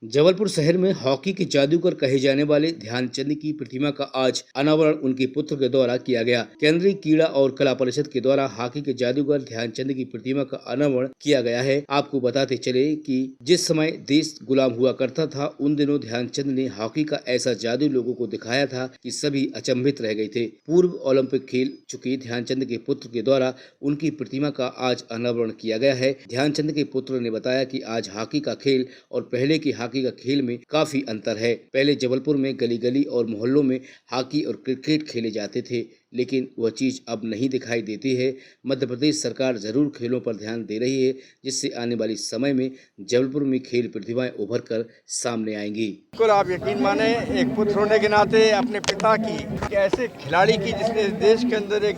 जबलपुर शहर में हॉकी के जादूगर कहे जाने वाले ध्यानचंद की प्रतिमा का आज अनावरण उनके पुत्र के द्वारा किया गया। केंद्रीय क्रीड़ा और कला परिषद के द्वारा हॉकी के जादूगर ध्यानचंद की प्रतिमा का अनावरण किया गया है। आपको बताते चले कि जिस समय देश गुलाम हुआ करता था, उन दिनों ध्यानचंद ने हॉकी का ऐसा जादू लोगों को दिखाया था कि सभी अचंभित रह गए थे। पूर्व ओलंपिक खेल चुके ध्यानचंद के पुत्र के द्वारा उनकी प्रतिमा का आज अनावरण किया गया है। ध्यानचंद के पुत्र ने बताया कि आज हॉकी का खेल और पहले की हॉकी का खेल में काफी अंतर है। पहले जबलपुर में गली गली और मोहल्लों में हॉकी और क्रिकेट खेले जाते थे, लेकिन वह चीज अब नहीं दिखाई देती है। मध्य प्रदेश सरकार जरूर खेलों पर ध्यान दे रही है, जिससे आने वाले समय में जबलपुर में खेल प्रतिभाएं उभर कर सामने आएंगी। बिल्कुल, आप यकीन माने, एक पुत्र होने के नाते अपने पिता की कि ऐसे खिलाड़ी की जिसने देश के अंदर एक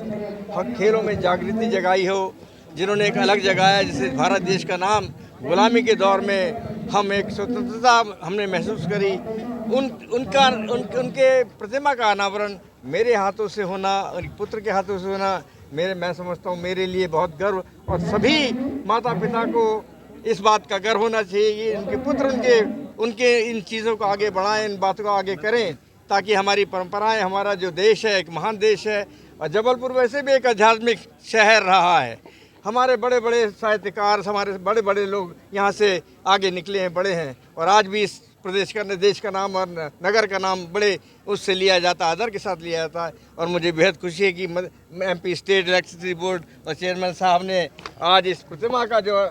खेलों में जागृति जगाई हो, जिन्होंने एक अलग जगाया, जिससे भारत देश का नाम गुलामी के दौर में हम एक स्वतंत्रता हमने महसूस करी। उनके प्रतिमा का अनावरण मेरे हाथों से होना और पुत्र के हाथों से होना, मैं समझता हूँ मेरे लिए बहुत गर्व, और सभी माता पिता को इस बात का गर्व होना चाहिए कि उनके पुत्र उनके इन चीज़ों को आगे बढ़ाएं, इन बातों को आगे करें, ताकि हमारी परंपराएं, हमारा जो देश है एक महान देश है। और जबलपुर वैसे भी एक आध्यात्मिक शहर रहा है। हमारे बड़े बड़े साहित्यकार, हमारे बड़े बड़े लोग यहाँ से आगे निकले हैं, बड़े हैं, और आज भी इस प्रदेश का, देश का नाम और नगर का नाम बड़े उससे लिया जाता है, आदर के साथ लिया जाता है। और मुझे बेहद खुशी है कि MP स्टेट इलेक्ट्रिसिटी बोर्ड और चेयरमैन साहब ने आज इस प्रतिमा का जो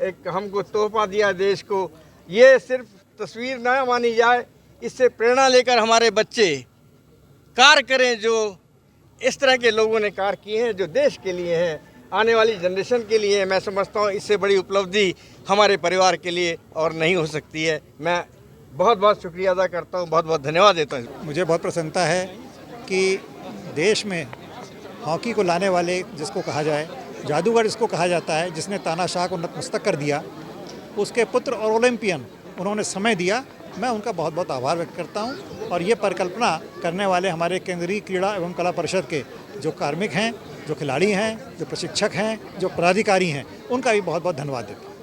एक हमको तोहफा दिया देश को। ये सिर्फ तस्वीर न मानी जाए, इससे प्रेरणा लेकर हमारे बच्चे कार्य करें, जो इस तरह के लोगों ने कार्य किए हैं, जो देश के लिए हैं, आने वाली जनरेशन के लिए। मैं समझता हूँ इससे बड़ी उपलब्धि हमारे परिवार के लिए और नहीं हो सकती है। मैं बहुत बहुत शुक्रिया अदा करता हूँ, बहुत बहुत धन्यवाद देता हूँ। मुझे बहुत प्रसन्नता है कि देश में हॉकी को लाने वाले, जिसको कहा जाए जादूगर जिसको कहा जाता है, जिसने तानाशाह को नतमस्तक कर दिया, उसके पुत्र और ओलंपियन उन्होंने समय दिया। मैं उनका बहुत बहुत आभार व्यक्त करता हूं। और ये परिकल्पना करने वाले हमारे केंद्रीय क्रीड़ा एवं कला परिषद के जो कार्मिक हैं, जो खिलाड़ी हैं, जो प्रशिक्षक हैं, जो पदाधिकारी हैं, उनका भी बहुत बहुत धन्यवाद देता हूँ।